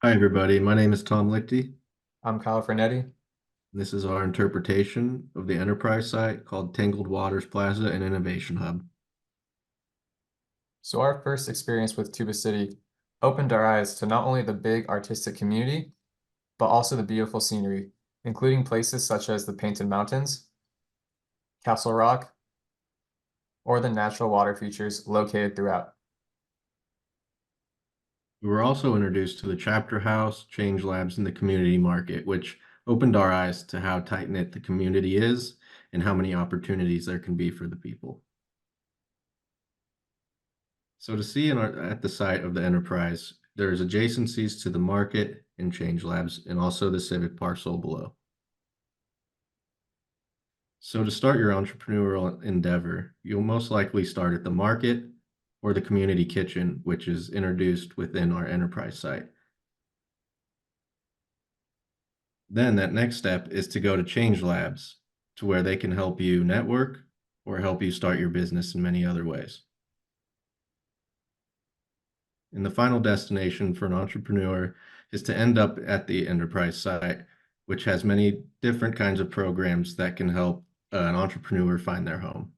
Hi, everybody. My name is Tom Lichty. I'm Kyle Fernetti. This is our interpretation of the enterprise site called Tangled Waters Plaza and Innovation Hub. So our first experience with Tuba City opened our eyes to not only the big artistic community, but also the beautiful scenery, including places such as the Painted Mountains, Castle Rock, or the natural water features located throughout. We were also introduced to the chapter house, change labs, and the community market, which opened our eyes to how tight-knit the community is and how many opportunities there can be for the people. So to see at the site of the enterprise, there's adjacencies to the market and change labs and also the civic parcel below. So to start your entrepreneurial endeavor, you'll most likely start at the market or the community kitchen, which is introduced within our enterprise site. Then that next step is to go to Change Labs, to where they can help you network or help you start your business in many other ways. And the final destination for an entrepreneur is to end up at the enterprise site, which has many different kinds of programs that can help an entrepreneur find their home.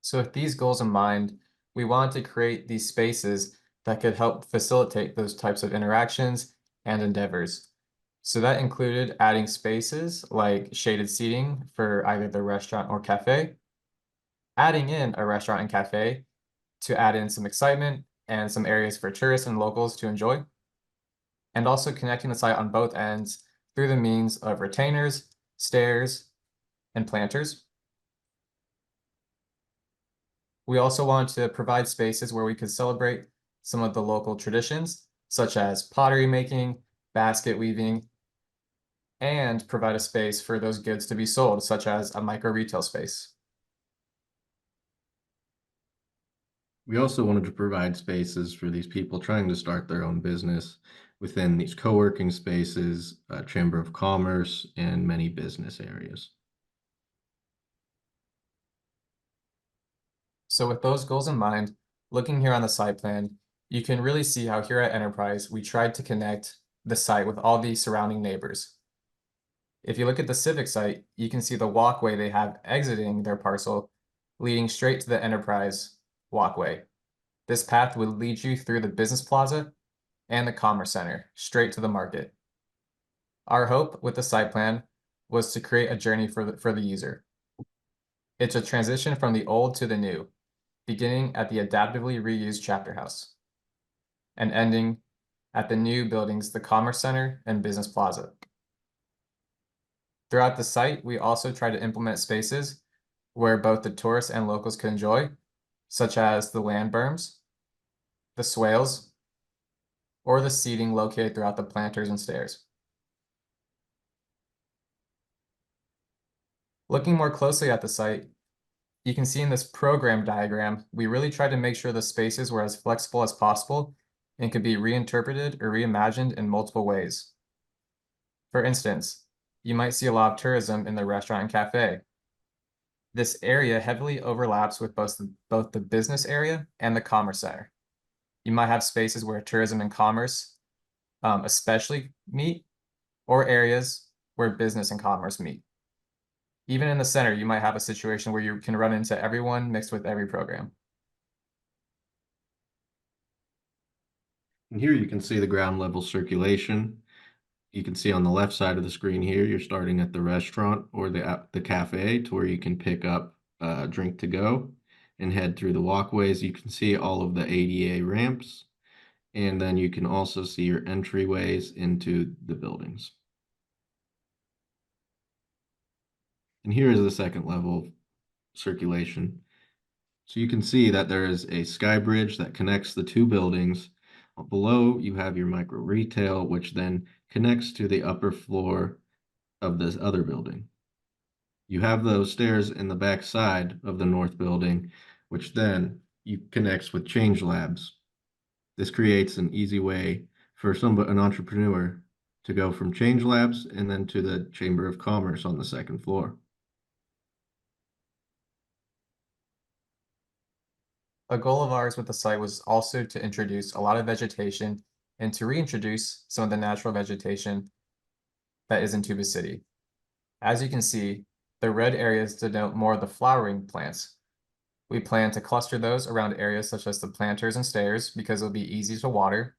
So with these goals in mind, we wanted to create these spaces that could help facilitate those types of interactions and endeavors. So that included adding spaces like shaded seating for either the restaurant or cafe, adding in a restaurant and cafe to add in some excitement and some areas for tourists and locals to enjoy, and also connecting the site on both ends through the means of retainers, stairs, and planters. We also wanted to provide spaces where we could celebrate some of the local traditions, such as pottery making, basket weaving, and provide a space for those goods to be sold, such as a micro retail space. We also wanted to provide spaces for these people trying to start their own business within these co-working spaces, Chamber of Commerce, and many business areas. So with those goals in mind, looking here on the site plan, you can really see how here at Enterprise, we tried to connect the site with all the surrounding neighbors. If you look at the Civic site, you can see the walkway they have exiting their parcel, leading straight to the Enterprise walkway. This path would lead you through the business plaza and the commerce center, straight to the market. Our hope with the site plan was to create a journey for the user. It's a transition from the old to the new, beginning at the adaptively reused chapter house and ending at the new buildings, the commerce center and business plaza. Throughout the site, we also try to implement spaces where both the tourists and locals can enjoy, such as the land berms, the swales, or the seating located throughout the planters and stairs. Looking more closely at the site, you can see in this program diagram, we really tried to make sure the spaces were as flexible as possible and could be reinterpreted or reimagined in multiple ways. For instance, you might see a lot of tourism in the restaurant and cafe. This area heavily overlaps with both the business area and the commerce center. You might have spaces where tourism and commerce especially meet, or areas where business and commerce meet. Even in the center, you might have a situation where you can run into everyone mixed with every program. And here you can see the ground level circulation. You can see on the left side of the screen here, you're starting at the restaurant or the cafe to where you can pick up a drink to go and head through the walkways. You can see all of the ADA ramps, and then you can also see your entryways into the buildings. And here is the second level circulation. So you can see that there is a sky bridge that connects the two buildings. Below, you have your micro retail, which then connects to the upper floor of this other building. You have those stairs in the back side of the north building, which then you connects with Change Labs. This creates an easy way for an entrepreneur to go from Change Labs and then to the Chamber of Commerce on the second floor. A goal of ours with the site was also to introduce a lot of vegetation and to reintroduce some of the natural vegetation that is in Tuba City. As you can see, the red areas denote more of the flowering plants. We plan to cluster those around areas such as the planters and stairs because it'll be easy to water.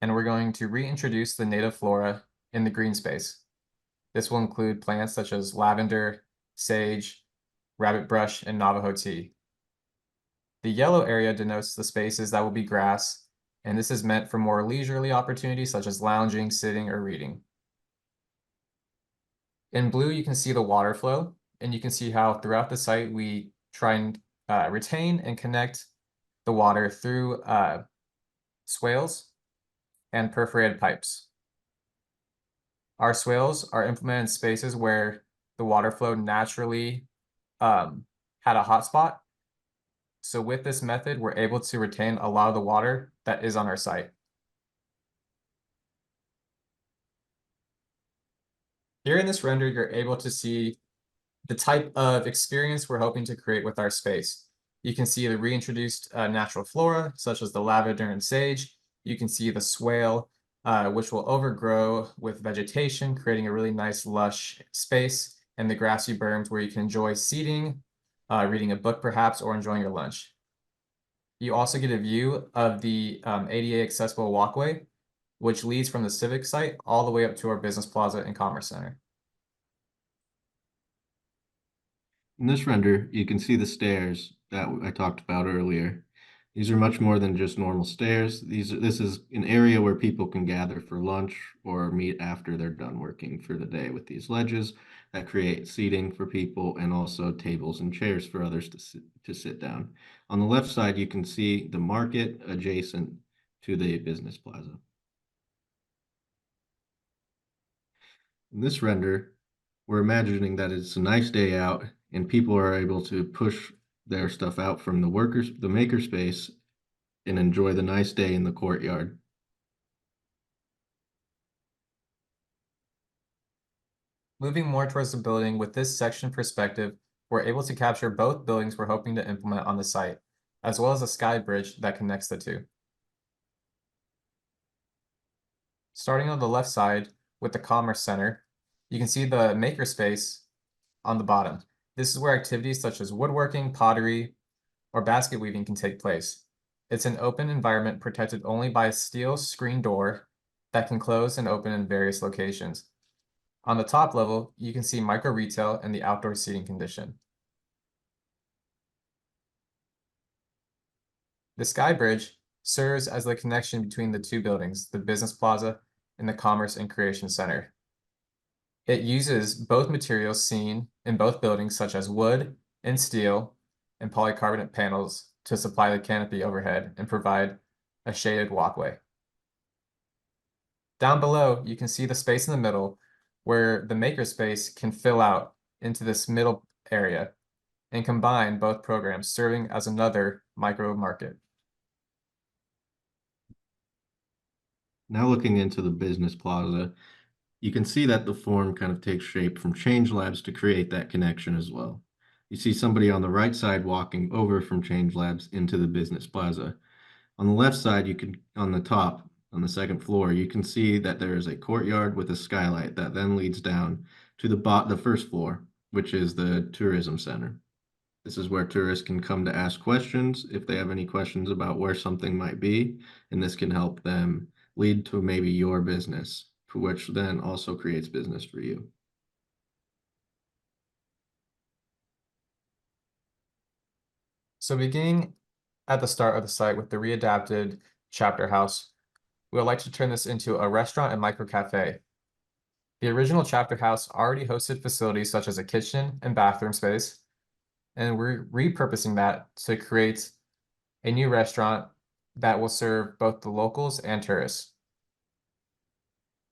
And we're going to reintroduce the native flora in the green space. This will include plants such as lavender, sage, rabbit brush, and Navajo tea. The yellow area denotes the spaces that will be grass, and this is meant for more leisurely opportunities such as lounging, sitting, or reading. In blue, you can see the water flow, and you can see how throughout the site we try and retain and connect the water through swales and perforated pipes. Our swales are implemented in spaces where the water flow naturally had a hotspot. So with this method, we're able to retain a lot of the water that is on our site. Here in this render, you're able to see the type of experience we're hoping to create with our space. You can see the reintroduced natural flora, such as the lavender and sage. You can see the swale, which will overgrow with vegetation, creating a really nice lush space, and the grassy berms where you can enjoy seating, reading a book perhaps, or enjoying your lunch. You also get a view of the ADA accessible walkway, which leads from the civic site all the way up to our business plaza and commerce center. In this render, you can see the stairs that I talked about earlier. These are much more than just normal stairs. This is an area where people can gather for lunch or meet after they're done working for the day with these ledges that create seating for people and also tables and chairs for others to sit down. On the left side, you can see the market adjacent to the business plaza. In this render, we're imagining that it's a nice day out and people are able to push their stuff out from the maker space and enjoy the nice day in the courtyard. Moving more towards the building, with this section perspective, we're able to capture both buildings we're hoping to implement on the site, as well as a sky bridge that connects the two. Starting on the left side with the Commerce Center, you can see the makerspace on the bottom. This is where activities such as woodworking, pottery, or basket weaving can take place. It's an open environment protected only by a steel screen door that can close and open in various locations. On the top level, you can see micro retail and the outdoor seating condition. The Sky Bridge serves as the connection between the two buildings, the Business Plaza and the Commerce and Creation Center. It uses both materials seen in both buildings, such as wood and steel and polycarbonate panels to supply the canopy overhead and provide a shaded walkway. Down below, you can see the space in the middle where the makerspace can fill out into this middle area and combine both programs, serving as another micro market. Now looking into the business plaza, you can see that the form kind of takes shape from Change Labs to create that connection as well. You see somebody on the right side walking over from Change Labs into the business plaza. On the left side, on the top, on the second floor, you can see that there is a courtyard with a skylight that then leads down to the first floor, which is the tourism center. This is where tourists can come to ask questions if they have any questions about where something might be, and this can help them lead to maybe your business, which then also creates business for you. So beginning at the start of the site with the readapted chapter house, we would like to turn this into a restaurant and micro cafe. The original chapter house already hosted facilities such as a kitchen and bathroom space, and we're repurposing that to create a new restaurant that will serve both the locals and tourists.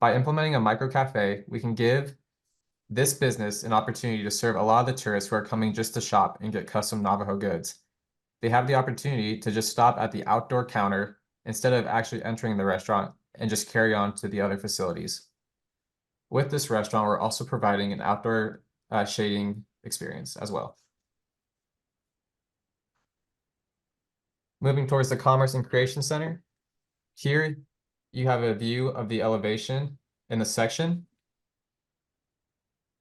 By implementing a micro cafe, we can give this business an opportunity to serve a lot of the tourists who are coming just to shop and get custom Navajo goods. They have the opportunity to just stop at the outdoor counter instead of actually entering the restaurant and just carry on to the other facilities. With this restaurant, we're also providing an outdoor shading experience as well. Moving towards the Commerce and Creation Center, here you have a view of the elevation in the section.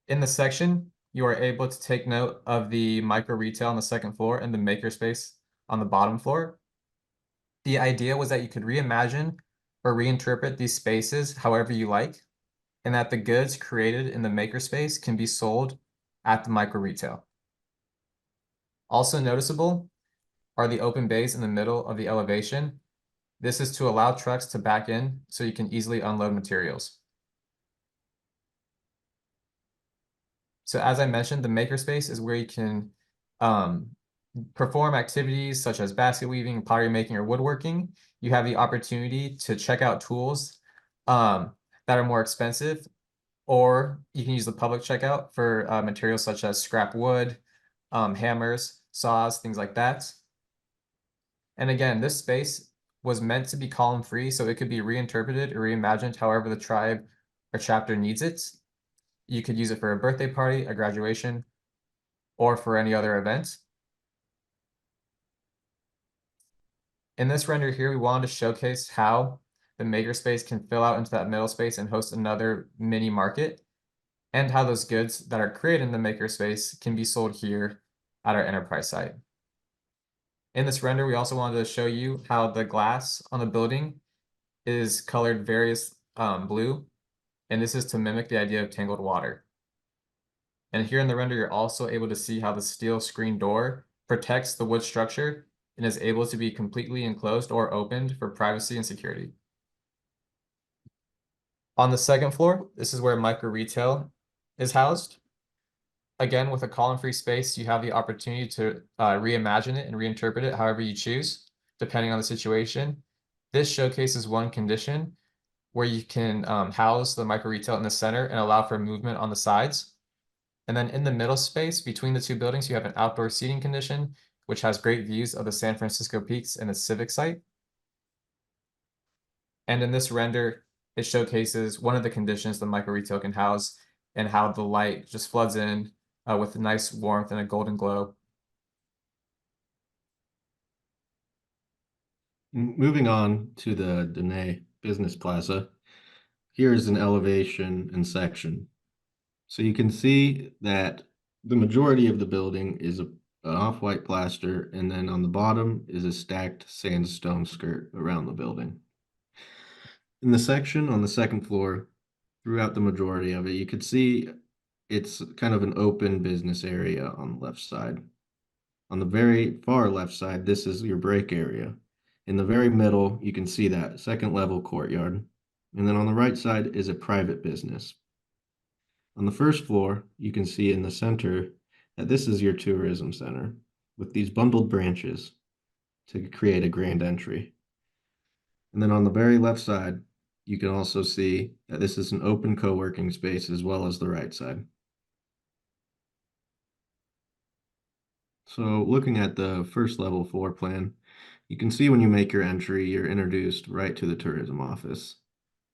In the section, you are able to take note of the micro retail on the second floor and the makerspace on the bottom floor. The idea was that you could reimagine or reinterpret these spaces however you like, and that the goods created in the makerspace can be sold at the micro retail. Also noticeable are the open bays in the middle of the elevation. This is to allow trucks to back in so you can easily unload materials. So as I mentioned, the makerspace is where you can perform activities such as basket weaving, pottery making, or woodworking. You have the opportunity to check out tools that are more expensive, or you can use the public checkout for materials such as scrap wood, hammers, saws, things like that. And again, this space was meant to be column-free, so it could be reinterpreted or reimagined however the tribe or chapter needs it. You could use it for a birthday party, a graduation, or for any other event. In this render here, we wanted to showcase how the makerspace can fill out into that middle space and host another mini market, and how those goods that are created in the makerspace can be sold here at our enterprise site. In this render, we also wanted to show you how the glass on the building is colored various blue, and this is to mimic the idea of tangled water. And here in the render, you're also able to see how the steel screen door protects the wood structure and is able to be completely enclosed or opened for privacy and security. On the second floor, this is where micro retail is housed. Again, with a column-free space, you have the opportunity to reimagine it and reinterpret it however you choose, depending on the situation. This showcases one condition where you can house the micro retail in the center and allow for movement on the sides. And then in the middle space between the two buildings, you have an outdoor seating condition, which has great views of the San Francisco Peaks and the Civic site. And in this render, it showcases one of the conditions the micro retail can house and how the light just floods in with a nice warmth and a golden glow. Moving on to the Dene Business Plaza, here's an elevation and section. So you can see that the majority of the building is an off-white plaster, and then on the bottom is a stacked sandstone skirt around the building. In the section on the second floor, throughout the majority of it, you could see it's kind of an open business area on the left side. On the very far left side, this is your break area. In the very middle, you can see that second level courtyard. And then on the right side is a private business. On the first floor, you can see in the center that this is your tourism center with these bundled branches to create a grand entry. And then on the very left side, you can also see that this is an open co-working space as well as the right side. So looking at the first level floor plan, you can see when you make your entry, you're introduced right to the tourism office.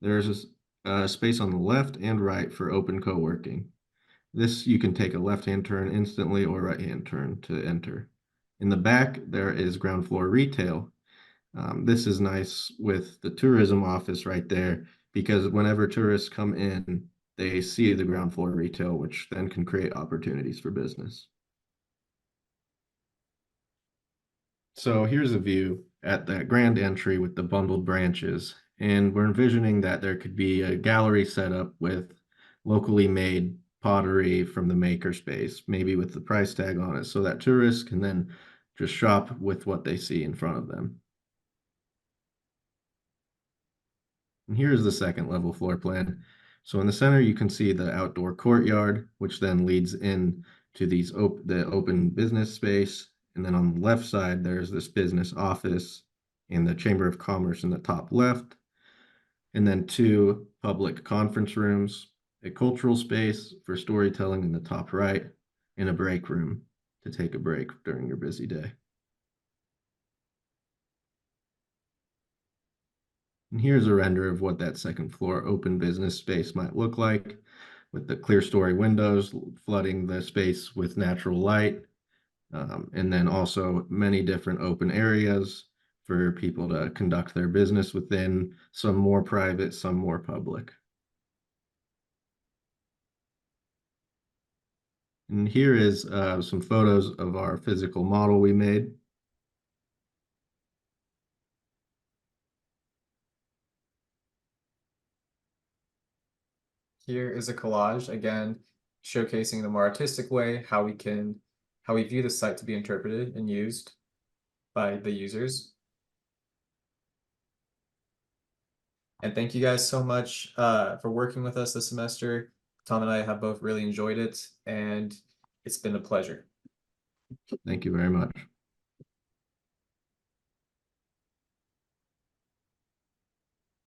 There's a space on the left and right for open co-working. This you can take a left-hand turn instantly or right-hand turn to enter. In the back, there is ground floor retail. This is nice with the tourism office right there because whenever tourists come in, they see the ground floor retail, which then can create opportunities for business. So here's a view at that grand entry with the bundled branches. And we're envisioning that there could be a gallery set up with locally made pottery from the makerspace, maybe with the price tag on it, so that tourists can then just shop with what they see in front of them. And here's the second level floor plan. So in the center, you can see the outdoor courtyard, which then leads in to the open business space. And then on the left side, there's this business office and the Chamber of Commerce in the top left. And then two public conference rooms, a cultural space for storytelling in the top right, and a break room to take a break during your busy day. And here's a render of what that second floor open business space might look like, with the clear story windows flooding the space with natural light, and then also many different open areas for people to conduct their business within, some more private, some more public. And here is some photos of our physical model we made. Here is a collage, again, showcasing the more artistic way how we view the site to be interpreted and used by the users. And thank you guys so much for working with us this semester. Tom and I have both really enjoyed it, and it's been a pleasure. Thank you very much.